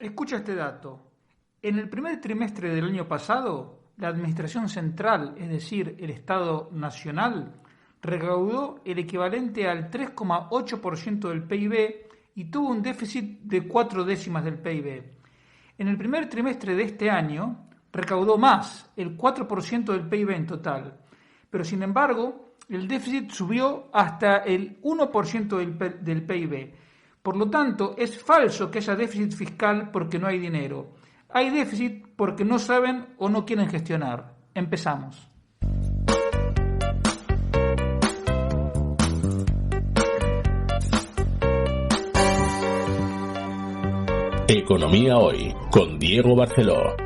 Escucha este dato. En el primer trimestre del año pasado, la Administración Central, es decir, el Estado Nacional, recaudó el equivalente al 3,8% del PIB y tuvo un déficit de 4 décimas del PIB. En el primer trimestre de este año, recaudó más, el 4% del PIB en total. Pero sin embargo, el déficit subió hasta el 1% del PIB. Por lo tanto, es falso que haya déficit fiscal porque no hay dinero. Hay déficit porque no saben o no quieren gestionar. Empezamos. Economía Hoy, con Diego Barceló.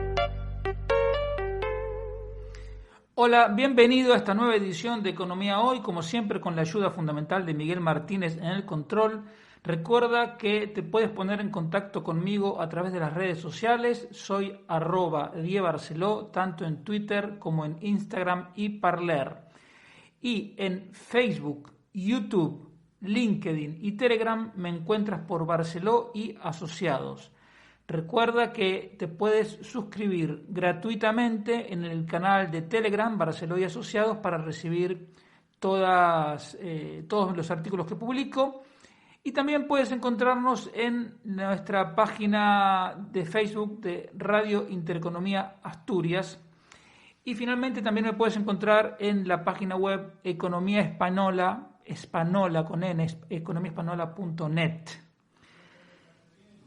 Hola, bienvenido a esta nueva edición de Economía Hoy, como siempre con la ayuda fundamental de Miguel Martínez en el control. Recuerda que te puedes poner en contacto conmigo a través de las redes sociales. Soy @diebarceló, tanto en Twitter como en Instagram y Parler. Y en Facebook, YouTube, LinkedIn y Telegram me encuentras por Barceló y Asociados. Recuerda que te puedes suscribir gratuitamente en el canal de Telegram Barceló y Asociados para recibir todos los artículos que publico. Y también puedes encontrarnos en nuestra página de Facebook de Radio Intereconomía Asturias. Y finalmente también me puedes encontrar en la página web Economía Espanola con N, economiaespanola.net.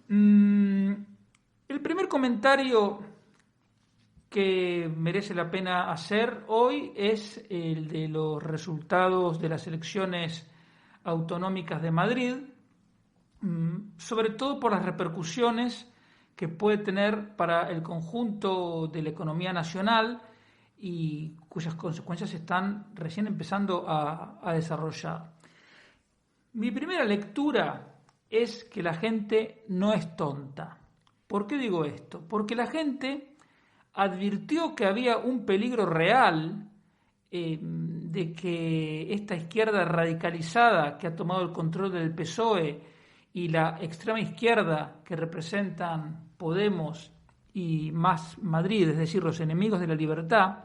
El primer comentario que merece la pena hacer hoy es el de los resultados de las elecciones autonómicas de Madrid, sobre todo por las repercusiones que puede tener para el conjunto de la economía nacional y cuyas consecuencias se están recién empezando a desarrollar. Mi primera lectura es que la gente no es tonta. ¿Por qué digo esto? Porque la gente advirtió que había un peligro real de que esta izquierda radicalizada que ha tomado el control del PSOE y la extrema izquierda que representan Podemos y Más Madrid, es decir, los enemigos de la libertad,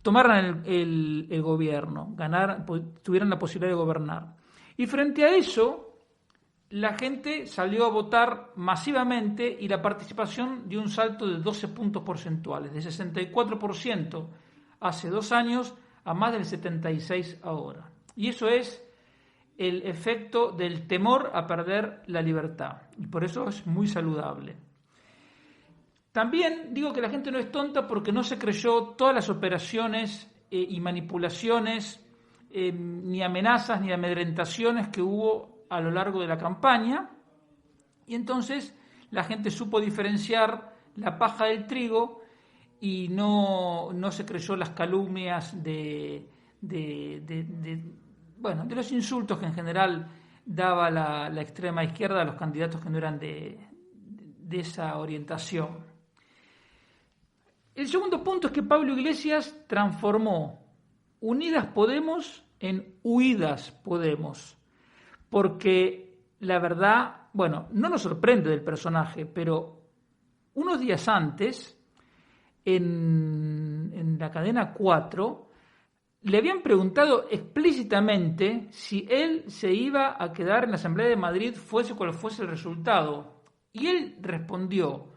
tomaran el gobierno, tuvieran la posibilidad de gobernar. Y frente a eso, la gente salió a votar masivamente y la participación dio un salto de 12 puntos porcentuales, de 64% hace 2 años a más del 76% ahora. Y eso es el efecto del temor a perder la libertad. Y por eso es muy saludable. También digo que la gente no es tonta porque no se creyó todas las operaciones y manipulaciones, ni amenazas, ni amedrentaciones que hubo a lo largo de la campaña, y entonces la gente supo diferenciar la paja del trigo y no se creyó las calumnias de los insultos que en general daba la extrema izquierda a los candidatos que no eran de esa orientación. El segundo punto es que Pablo Iglesias transformó Unidas Podemos en Huidas Podemos. Porque la verdad, no nos sorprende del personaje, pero unos días antes, en la cadena 4, le habían preguntado explícitamente si él se iba a quedar en la Asamblea de Madrid, fuese cual fuese el resultado. Y él respondió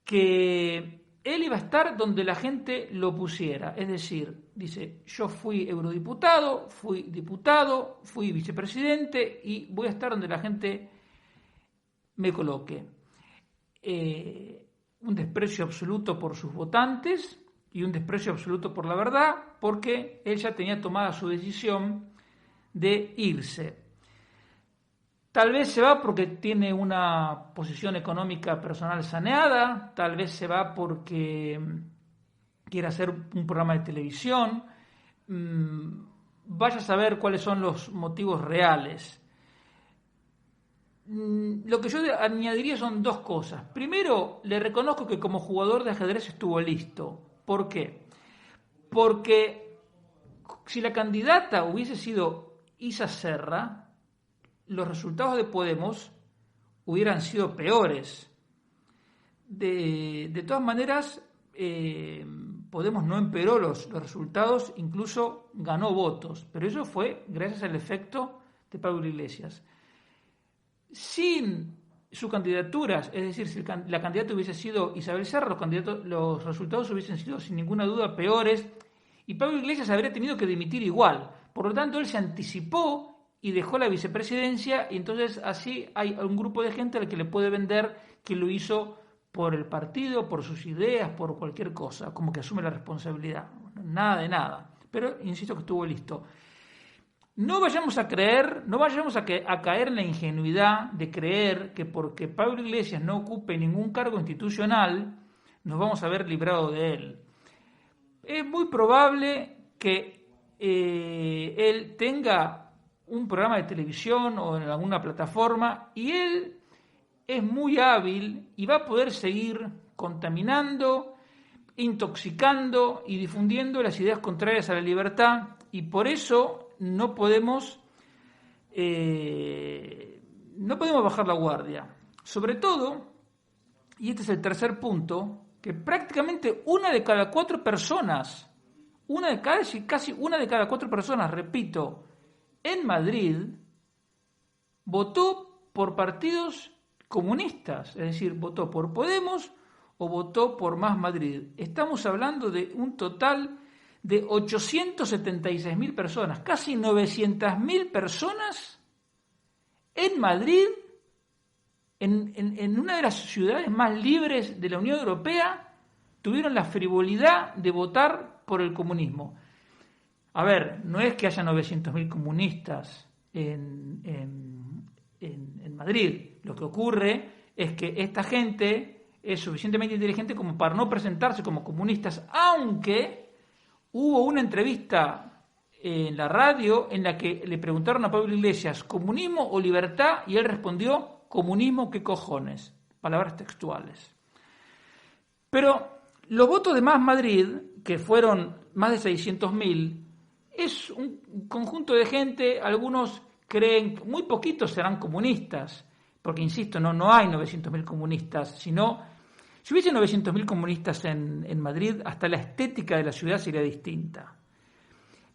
que él iba a estar donde la gente lo pusiera. Es decir, dice, yo fui eurodiputado, fui diputado, fui vicepresidente y voy a estar donde la gente me coloque. Un desprecio absoluto por sus votantes y un desprecio absoluto por la verdad, porque él ya tenía tomada su decisión de irse. Tal vez se va porque tiene una posición económica personal saneada, tal vez se va porque quiere hacer un programa de televisión. Vaya a saber cuáles son los motivos reales. Lo que yo añadiría son 2 cosas. Primero, le reconozco que como jugador de ajedrez estuvo listo. ¿Por qué? Porque si la candidata hubiese sido Isa Serra, los resultados de Podemos hubieran sido peores. de todas maneras, Podemos no empeoró los resultados, incluso ganó votos, pero eso fue gracias al efecto de Pablo Iglesias. Sin su candidatura, es decir, si la candidata hubiese sido Isabel Serra, los resultados hubiesen sido sin ninguna duda peores y Pablo Iglesias habría tenido que dimitir igual. Por lo tanto, él se anticipó y dejó la vicepresidencia, y entonces así hay un grupo de gente al que le puede vender que lo hizo por el partido, por sus ideas, por cualquier cosa, como que asume la responsabilidad. Nada de nada. Pero insisto que estuvo listo. No vayamos a caer en la ingenuidad de creer que porque Pablo Iglesias no ocupe ningún cargo institucional, nos vamos a ver librado de él. Es muy probable que él tenga un programa de televisión o en alguna plataforma y él es muy hábil y va a poder seguir contaminando, intoxicando y difundiendo las ideas contrarias a la libertad, y por eso no podemos bajar la guardia. Sobre todo, y este es el tercer punto, que prácticamente casi una de cada cuatro personas, repito, en Madrid, votó por partidos comunistas, es decir, votó por Podemos o votó por Más Madrid. Estamos hablando de un total de 876.000 personas, casi 900.000 personas en Madrid, en una de las ciudades más libres de la Unión Europea, tuvieron la frivolidad de votar por el comunismo. A ver, no es que haya 900.000 comunistas en Madrid. Lo que ocurre es que esta gente es suficientemente inteligente como para no presentarse como comunistas, aunque hubo una entrevista en la radio en la que le preguntaron a Pablo Iglesias, ¿comunismo o libertad? Y él respondió, comunismo, ¿qué cojones? Palabras textuales. Pero los votos de Más Madrid, que fueron más de 600.000, es un conjunto de gente, algunos creen, muy poquitos serán comunistas, porque insisto, no hay 900.000 comunistas, sino, si hubiese 900.000 comunistas en Madrid, hasta la estética de la ciudad sería distinta.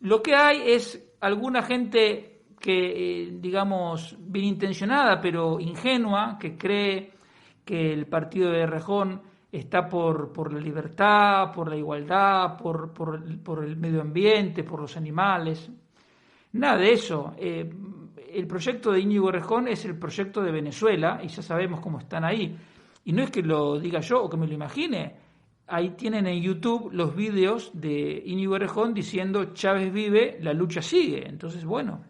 Lo que hay es alguna gente que, digamos, bien intencionada, pero ingenua, que cree que el partido de Errejón está por la libertad, por la igualdad, por el medio ambiente, por los animales. Nada de eso. El proyecto de Íñigo Errejón es el proyecto de Venezuela y ya sabemos cómo están ahí. Y no es que lo diga yo o que me lo imagine. Ahí tienen en YouTube los vídeos de Íñigo Errejón diciendo Chávez vive, la lucha sigue. Entonces, bueno.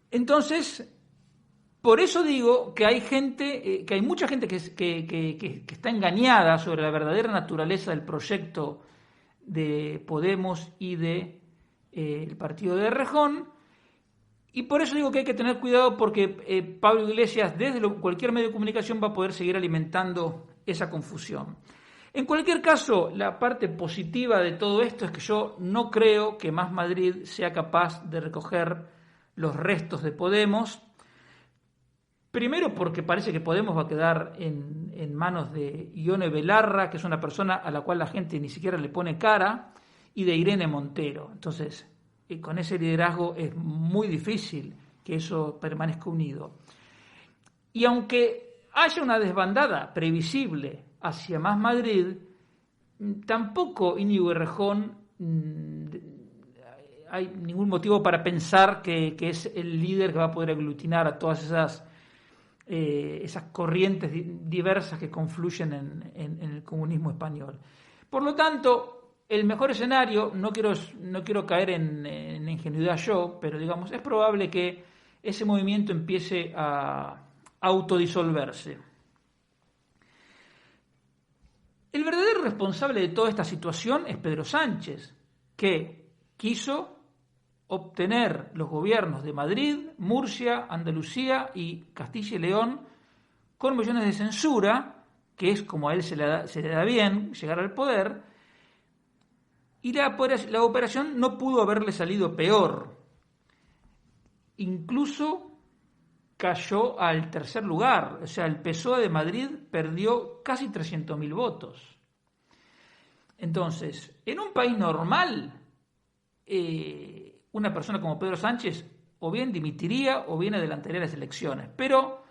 Entonces, por eso digo que hay gente, que hay mucha gente que está engañada sobre la verdadera naturaleza del proyecto de Podemos y de el partido de Errejón. Y por eso digo que hay que tener cuidado porque Pablo Iglesias desde cualquier medio de comunicación va a poder seguir alimentando esa confusión. En cualquier caso, la parte positiva de todo esto es que yo no creo que Más Madrid sea capaz de recoger los restos de Podemos. Primero porque parece que Podemos va a quedar en manos de Ione Belarra, que es una persona a la cual la gente ni siquiera le pone cara, y de Irene Montero. Entonces, con ese liderazgo es muy difícil que eso permanezca unido. Y aunque haya una desbandada previsible hacia Más Madrid, tampoco Íñigo Errejón hay ningún motivo para pensar que es el líder que va a poder aglutinar a todas esas corrientes diversas que confluyen en el comunismo español. Por lo tanto, el mejor escenario, no quiero caer en ingenuidad yo, pero digamos, es probable que ese movimiento empiece a autodisolverse. El verdadero responsable de toda esta situación es Pedro Sánchez, que quiso obtener los gobiernos de Madrid, Murcia, Andalucía y Castilla y León con mociones de censura, que es como a él se le da bien llegar al poder, y la operación no pudo haberle salido peor. Incluso cayó al tercer lugar. O sea, el PSOE de Madrid perdió casi 300.000 votos. Entonces, en un país normal, una persona como Pedro Sánchez o bien dimitiría o bien adelantaría las elecciones. Pero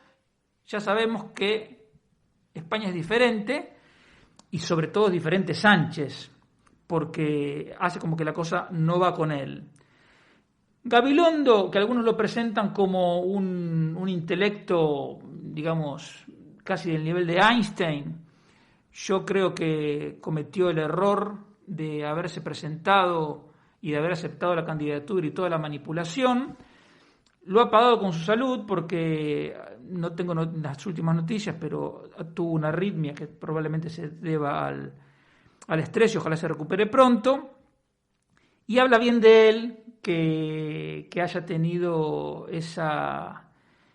ya sabemos que España es diferente y sobre todo es diferente Sánchez, porque hace como que la cosa no va con él. Gabilondo, que algunos lo presentan como un intelecto, digamos, casi del nivel de Einstein, yo creo que cometió el error de haberse presentado y de haber aceptado la candidatura y toda la manipulación. Lo ha pagado con su salud porque no tengo las últimas noticias, pero tuvo una arritmia que probablemente se deba al estrés y ojalá se recupere pronto. Y habla bien de él que haya tenido esa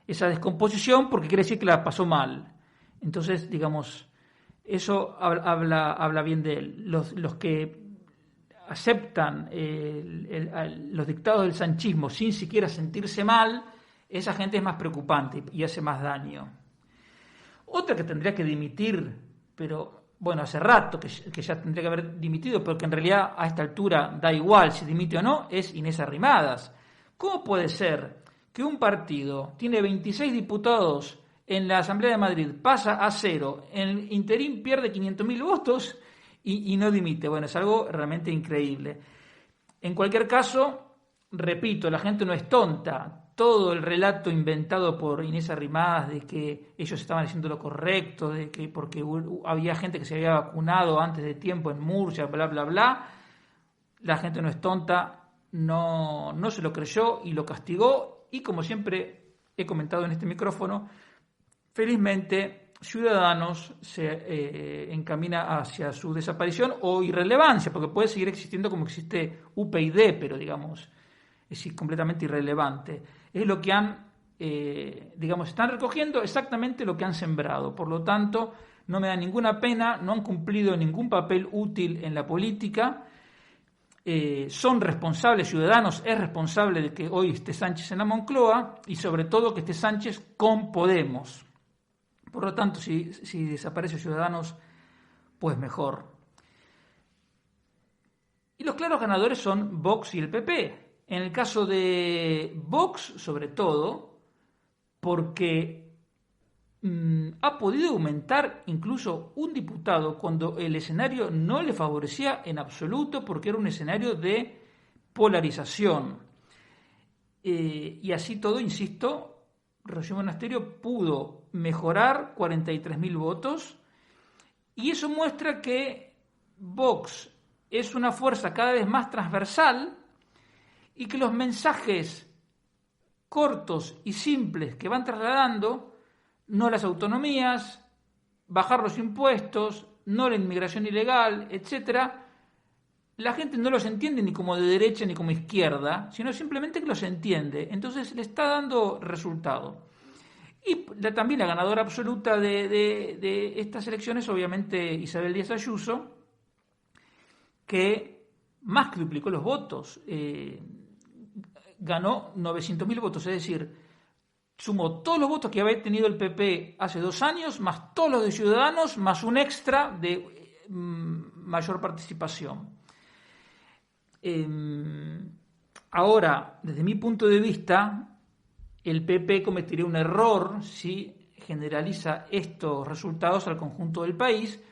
descomposición porque quiere decir que la pasó mal. Entonces, digamos, eso habla bien de él. Los que aceptan los dictados del sanchismo sin siquiera sentirse mal, esa gente es más preocupante y hace más daño. Otra que tendría que dimitir, pero bueno, hace rato que ya tendría que haber dimitido, pero que en realidad a esta altura da igual si dimite o no, es Inés Arrimadas. ¿Cómo puede ser que un partido tiene 26 diputados en la Asamblea de Madrid, pasa a 0, en el interín pierde 500.000 votos y no dimite? Bueno, es algo realmente increíble. En cualquier caso, repito, la gente no es tonta. Todo el relato inventado por Inés Arrimadas de que ellos estaban haciendo lo correcto, de que porque había gente que se había vacunado antes de tiempo en Murcia, bla, bla, bla, la gente no es tonta, no se lo creyó y lo castigó. Y como siempre he comentado en este micrófono, felizmente Ciudadanos se encamina hacia su desaparición o irrelevancia, porque puede seguir existiendo como existe UPyD, pero digamos, es completamente irrelevante. Es lo que han, están recogiendo exactamente lo que han sembrado. Por lo tanto, no me da ninguna pena, no han cumplido ningún papel útil en la política. Son responsables, Ciudadanos es responsable de que hoy esté Sánchez en la Moncloa y sobre todo que esté Sánchez con Podemos. Por lo tanto, si desaparece Ciudadanos, pues mejor. Y los claros ganadores son Vox y el PP. En el caso de Vox, sobre todo, porque ha podido aumentar incluso un diputado cuando el escenario no le favorecía en absoluto, porque era un escenario de polarización. Y así todo, insisto, Rocío Monasterio pudo mejorar 43.000 votos y eso muestra que Vox es una fuerza cada vez más transversal y que los mensajes cortos y simples que van trasladando, no las autonomías, bajar los impuestos, no la inmigración ilegal, etcétera, la gente no los entiende ni como de derecha ni como izquierda, sino simplemente que los entiende. Entonces le está dando resultado. Y también la ganadora absoluta de estas elecciones, obviamente Isabel Díaz Ayuso, que más que duplicó los votos, ganó 900.000 votos, es decir, sumó todos los votos que había tenido el PP hace 2 años, más todos los de Ciudadanos, más un extra de mayor participación. Ahora, desde mi punto de vista, el PP cometería un error si generaliza estos resultados al conjunto del país,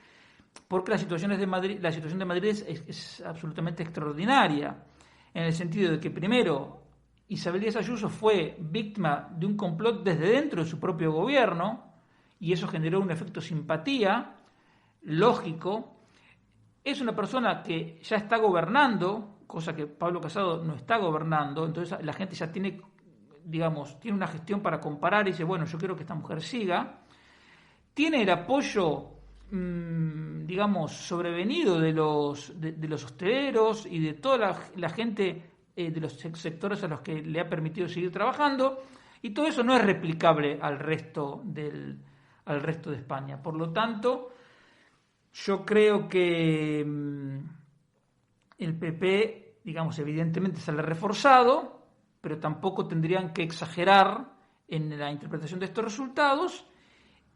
porque la situación de Madrid es absolutamente extraordinaria, en el sentido de que primero Isabel Díaz Ayuso fue víctima de un complot desde dentro de su propio gobierno y eso generó un efecto simpatía lógico. Es una persona que ya está gobernando, cosa que Pablo Casado no está gobernando, entonces la gente ya tiene una gestión para comparar y dice, bueno, yo quiero que esta mujer siga. Tiene el apoyo, sobrevenido de los hosteleros y de toda la gente de los sectores a los que le ha permitido seguir trabajando, y todo eso no es replicable al resto de España. Por lo tanto, yo creo que el PP, evidentemente sale reforzado, pero tampoco tendrían que exagerar en la interpretación de estos resultados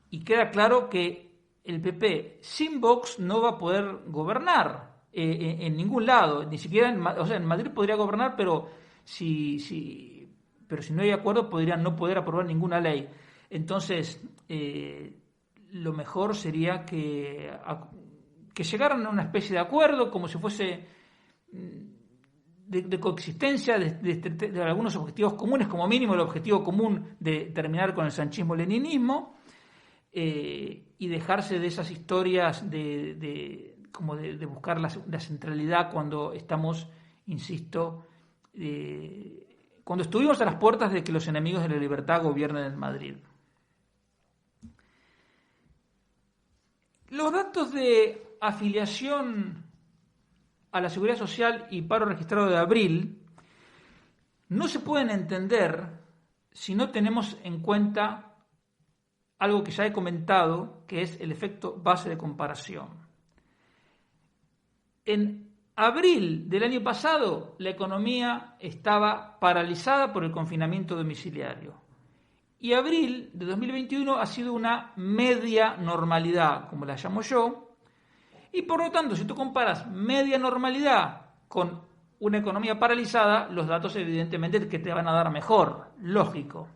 y queda claro que el PP sin Vox no va a poder gobernar en ningún lado, ni siquiera en Madrid podría gobernar, pero si no hay acuerdo podrían no poder aprobar ninguna ley. Entonces, lo mejor sería que llegaran a una especie de acuerdo, como si fuese de coexistencia de algunos objetivos comunes, como mínimo el objetivo común de terminar con el sanchismo-leninismo, y dejarse de esas historias de buscar la centralidad cuando estamos, insisto, cuando estuvimos a las puertas de que los enemigos de la libertad gobiernen en Madrid. Los datos de afiliación a la Seguridad Social y paro registrado de abril no se pueden entender si no tenemos en cuenta algo que ya he comentado, que es el efecto base de comparación. En abril del año pasado, la economía estaba paralizada por el confinamiento domiciliario. Y abril de 2021 ha sido una media normalidad, como la llamo yo. Y por lo tanto, si tú comparas media normalidad con una economía paralizada, los datos evidentemente que te van a dar mejor, lógico.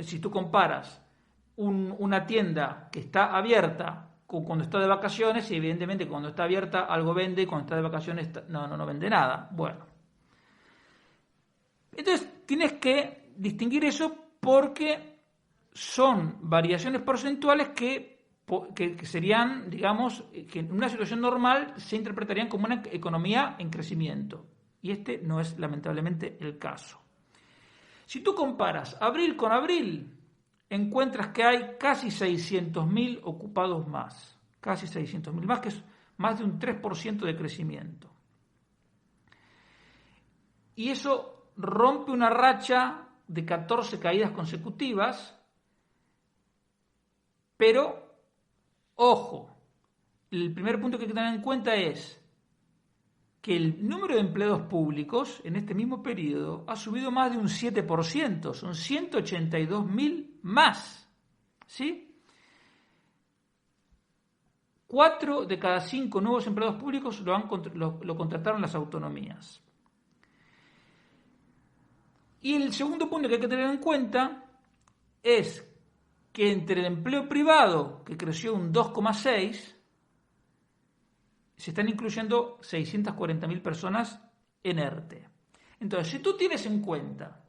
Si tú comparas una tienda que está abierta cuando está de vacaciones, y evidentemente cuando está abierta algo vende y cuando está de vacaciones no vende nada. Bueno. Entonces tienes que distinguir eso porque son variaciones porcentuales que serían, digamos, que en una situación normal se interpretarían como una economía en crecimiento. Y este no es lamentablemente el caso. Si tú comparas abril con abril, encuentras que hay casi 600.000 ocupados más. Casi 600.000 más, que es más de un 3% de crecimiento. Y eso rompe una racha de 14 caídas consecutivas, pero, ojo, el primer punto que hay que tener en cuenta es que el número de empleados públicos en este mismo periodo ha subido más de un 7%, son 182.000 más, ¿sí? 4 de cada 5 nuevos empleados públicos lo contrataron las autonomías. Y el segundo punto que hay que tener en cuenta es que entre el empleo privado, que creció un 2,6%, se están incluyendo 640.000 personas en ERTE. Entonces, si tú tienes en cuenta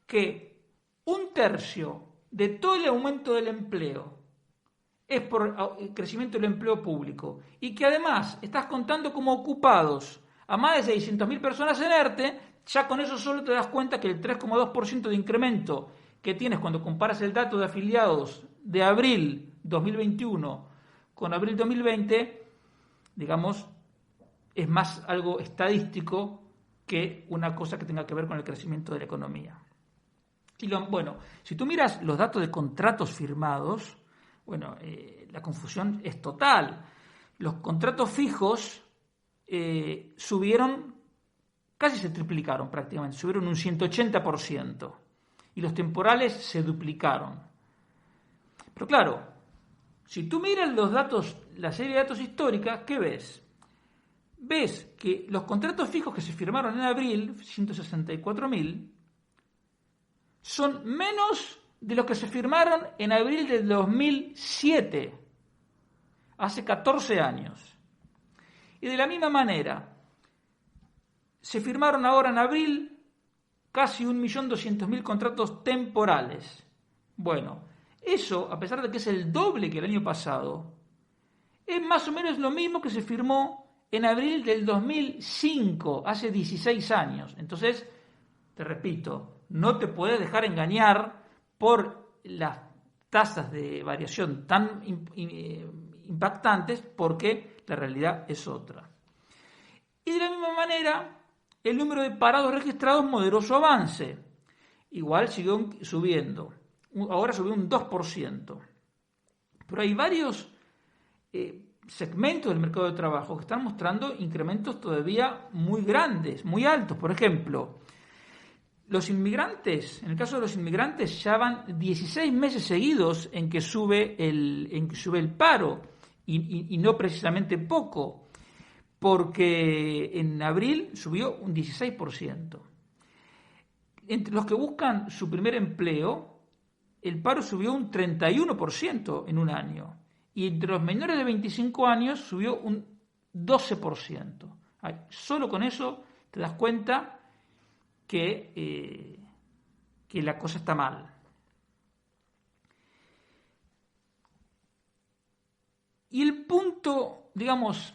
que un tercio de todo el aumento del empleo es por el crecimiento del empleo público y que además estás contando como ocupados a más de 600.000 personas en ERTE, ya con eso solo te das cuenta que el 3,2% de incremento que tienes cuando comparas el dato de afiliados de abril 2021 con abril 2020, digamos, es más algo estadístico que una cosa que tenga que ver con el crecimiento de la economía. Y bueno, si tú miras los datos de contratos firmados, bueno, la confusión es total. Los contratos fijos subieron, casi se triplicaron prácticamente, subieron un 180%. Y los temporales se duplicaron. Pero claro, si tú miras los datos, la serie de datos históricas, ¿qué ves? Ves que los contratos fijos que se firmaron en abril, 164.000, son menos de los que se firmaron en abril del 2007, hace 14 años. Y de la misma manera, se firmaron ahora en abril casi 1.200.000 contratos temporales. Bueno, eso, a pesar de que es el doble que el año pasado, es más o menos lo mismo que se firmó en abril del 2005, hace 16 años. Entonces, te repito, no te puedes dejar engañar por las tasas de variación tan impactantes, porque la realidad es otra. Y de la misma manera, el número de parados registrados moderó su avance. Igual siguió subiendo. Ahora subió un 2%. Pero hay varios segmentos del mercado de trabajo que están mostrando incrementos todavía muy grandes, muy altos. Por ejemplo, Los inmigrantes, en el caso de los inmigrantes, ya van 16 meses seguidos en que sube el paro, y no precisamente poco, porque en abril subió un 16%. Entre los que buscan su primer empleo, el paro subió un 31% en un año, y entre los menores de 25 años subió un 12%. Solo con eso te das cuenta que la cosa está mal. Y el punto, digamos,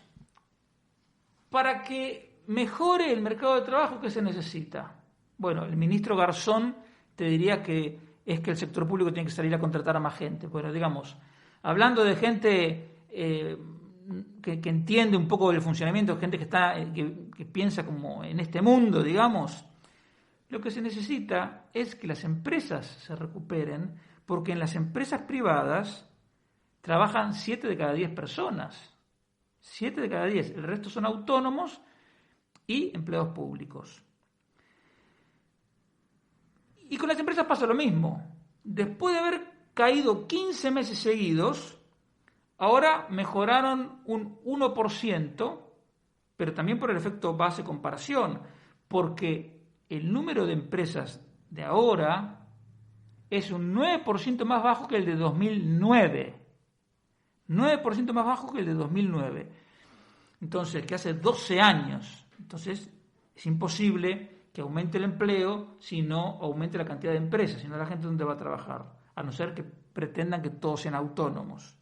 para que mejore el mercado de trabajo, ¿qué se necesita? Bueno, el ministro Garzón te diría que es que el sector público tiene que salir a contratar a más gente. Bueno, digamos, hablando de gente que entiende un poco del funcionamiento, gente que piensa como en este mundo, digamos, lo que se necesita es que las empresas se recuperen, porque en las empresas privadas trabajan 7 de cada 10 personas. 7 de cada 10. El resto son autónomos y empleados públicos. Y con las empresas pasa lo mismo. Después de haber caído 15 meses seguidos, ahora mejoraron un 1%, pero también por el efecto base comparación, porque el número de empresas de ahora es un 9% más bajo que el de 2009. 9% más bajo que el de 2009. Entonces, que hace 12 años. Entonces, es imposible que aumente el empleo si no aumente la cantidad de empresas, si no la gente dónde va a trabajar, a no ser que pretendan que todos sean autónomos.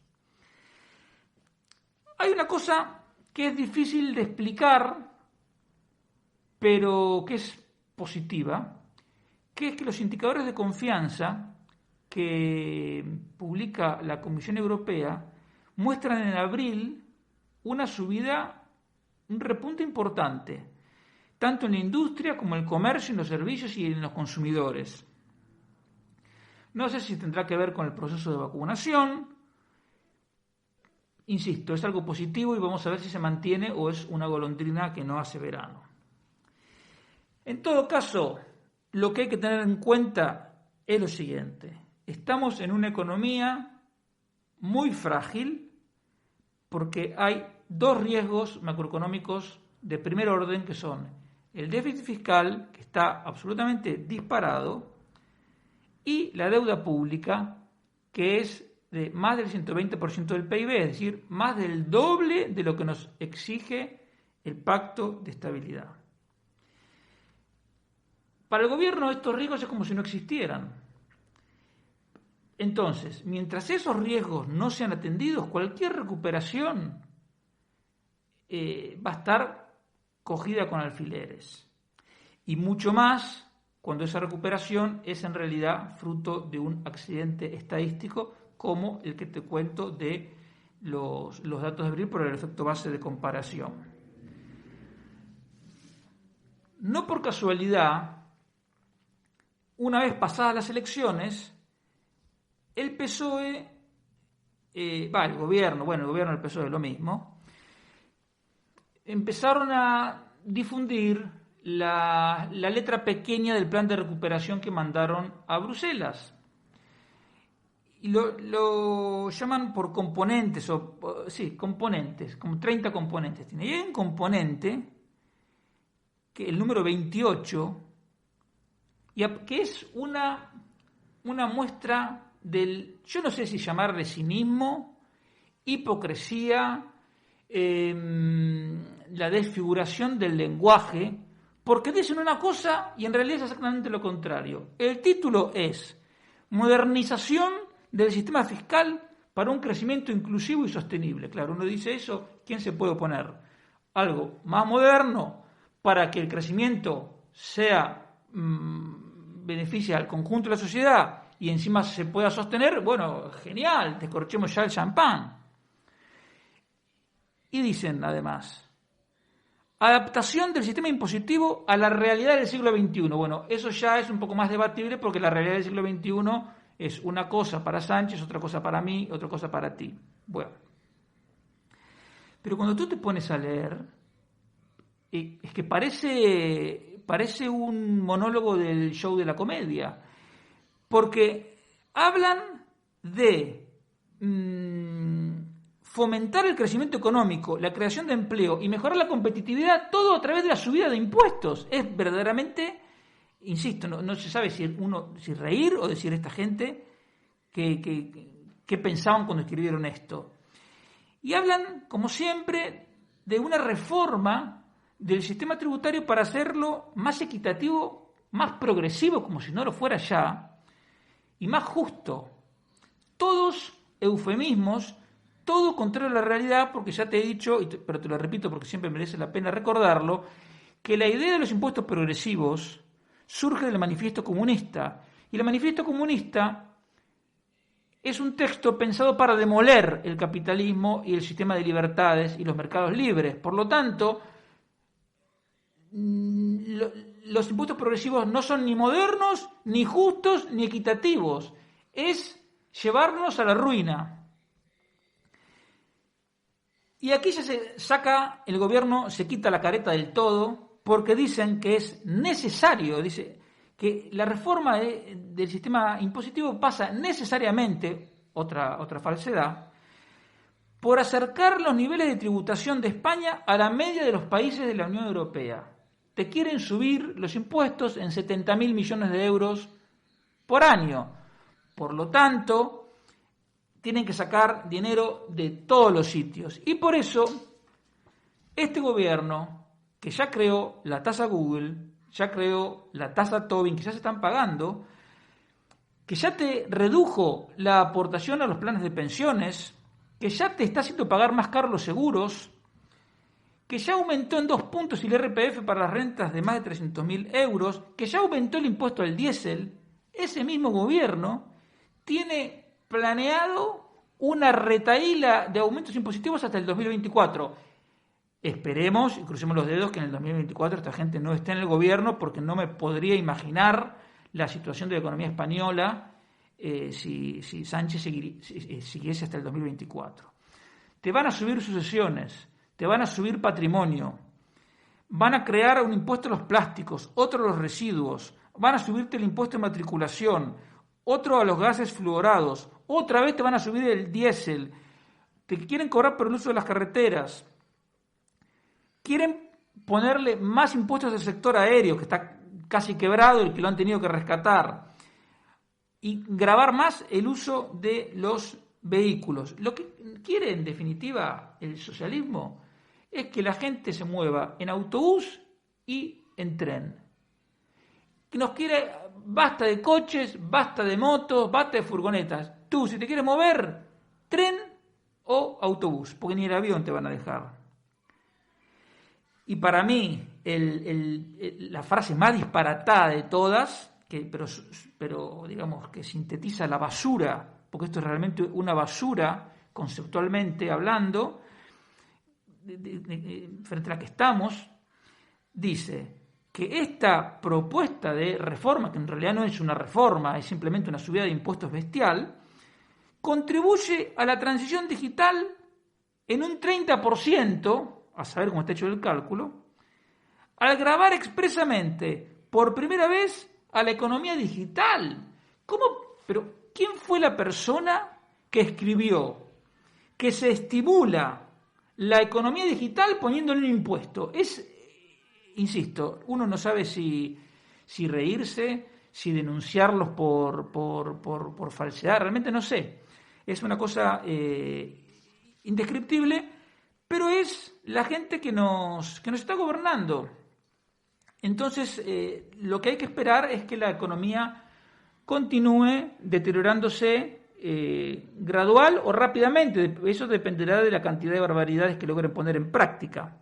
Hay una cosa que es difícil de explicar, pero que es positiva, que es que los indicadores de confianza que publica la Comisión Europea muestran en abril una subida, un repunte importante, tanto en la industria como en el comercio, en los servicios y en los consumidores. No sé si tendrá que ver con el proceso de vacunación. Insisto, es algo positivo y vamos a ver si se mantiene o es una golondrina que no hace verano. En todo caso, lo que hay que tener en cuenta es lo siguiente. Estamos en una economía muy frágil porque hay dos riesgos macroeconómicos de primer orden, que son el déficit fiscal, que está absolutamente disparado, y la deuda pública, que es de más del 120% del PIB, es decir, más del doble de lo que nos exige el Pacto de Estabilidad. Para el gobierno estos riesgos es como si no existieran. Entonces, mientras esos riesgos no sean atendidos, cualquier recuperación va a estar cogida con alfileres. Y mucho más cuando esa recuperación es en realidad fruto de un accidente estadístico como el que te cuento de los datos de abril por el efecto base de comparación. No por casualidad, una vez pasadas las elecciones, el PSOE, el gobierno y el PSOE lo mismo, empezaron a difundir la letra pequeña del plan de recuperación que mandaron a Bruselas. Y lo llaman por componentes, componentes, como 30 componentes tiene. Y hay un componente, que el número 28, que es una muestra del, yo no sé si llamarle cinismo, hipocresía, la desfiguración del lenguaje, porque dicen una cosa y en realidad es exactamente lo contrario. El título es Modernización del sistema fiscal para un crecimiento inclusivo y sostenible. Claro, uno dice eso, ¿quién se puede oponer? Algo más moderno para que el crecimiento beneficie al conjunto de la sociedad y encima se pueda sostener, bueno, genial, descorchemos ya el champán. Y dicen además, adaptación del sistema impositivo a la realidad del siglo XXI. Bueno, eso ya es un poco más debatible porque la realidad del siglo XXI es una cosa para Sánchez, otra cosa para mí, otra cosa para ti. Bueno, pero cuando tú te pones a leer, es que parece parece un monólogo del show de la comedia, porque hablan de fomentar el crecimiento económico, la creación de empleo y mejorar la competitividad, todo a través de la subida de impuestos. Es verdaderamente, insisto, no se sabe si reír o decir esta gente que pensaban cuando escribieron esto. Y hablan, como siempre, de una reforma del sistema tributario para hacerlo más equitativo, más progresivo, como si no lo fuera ya, y más justo. Todos eufemismos, todo contrario a la realidad, porque ya te he dicho, pero te lo repito porque siempre merece la pena recordarlo, que la idea de los impuestos progresivos surge del Manifiesto Comunista. Y el Manifiesto Comunista es un texto pensado para demoler el capitalismo y el sistema de libertades y los mercados libres. Por lo tanto, los impuestos progresivos no son ni modernos, ni justos, ni equitativos. Es llevarnos a la ruina. Y aquí el gobierno se quita la careta del todo porque dicen que es necesario, dice que la reforma del sistema impositivo pasa necesariamente, otra falsedad, por acercar los niveles de tributación de España a la media de los países de la Unión Europea. Te quieren subir los impuestos en 70.000 millones de euros por año. Por lo tanto, tienen que sacar dinero de todos los sitios. Y por eso, este gobierno, que ya creó la tasa Google, ya creó la tasa Tobin, que ya se están pagando, que ya te redujo la aportación a los planes de pensiones, que ya te está haciendo pagar más caro los seguros, que ya aumentó en 2 puntos el IRPF para las rentas de más de 300.000 euros, que ya aumentó el impuesto al diésel, ese mismo gobierno tiene planeado una retahíla de aumentos impositivos hasta el 2024. Esperemos y crucemos los dedos que en el 2024 esta gente no esté en el gobierno, porque no me podría imaginar la situación de la economía española si Sánchez siguiese hasta el 2024. Te van a subir sucesiones, te van a subir patrimonio, van a crear un impuesto a los plásticos, otro a los residuos, van a subirte el impuesto de matriculación, otro a los gases fluorados, otra vez te van a subir el diésel, te quieren cobrar por el uso de las carreteras, quieren ponerle más impuestos al sector aéreo, que está casi quebrado y que lo han tenido que rescatar, y gravar más el uso de los vehículos. Lo que quiere, en definitiva, el socialismo es que la gente se mueva en autobús y en tren. Nos quiere, basta de coches, basta de motos, basta de furgonetas. Tú, si te quieres mover, tren o autobús, porque ni el avión te van a dejar. Y para mí, la frase más disparatada de todas, pero digamos que sintetiza la basura, porque esto es realmente una basura conceptualmente hablando, frente a la que estamos, dice que esta propuesta de reforma, que en realidad no es una reforma, es simplemente una subida de impuestos bestial, contribuye a la transición digital en un 30%, a saber cómo está hecho el cálculo, al gravar expresamente por primera vez a la economía digital. ¿Cómo? Pero, ¿quién fue la persona que escribió que se estimula la economía digital poniéndole un impuesto? Insisto, uno no sabe si reírse, si denunciarlos por falsedad, realmente no sé. Es una cosa indescriptible, pero es la gente que nos está gobernando. Entonces, lo que hay que esperar es que la economía continúe deteriorándose gradual o rápidamente. Eso dependerá de la cantidad de barbaridades que logren poner en práctica.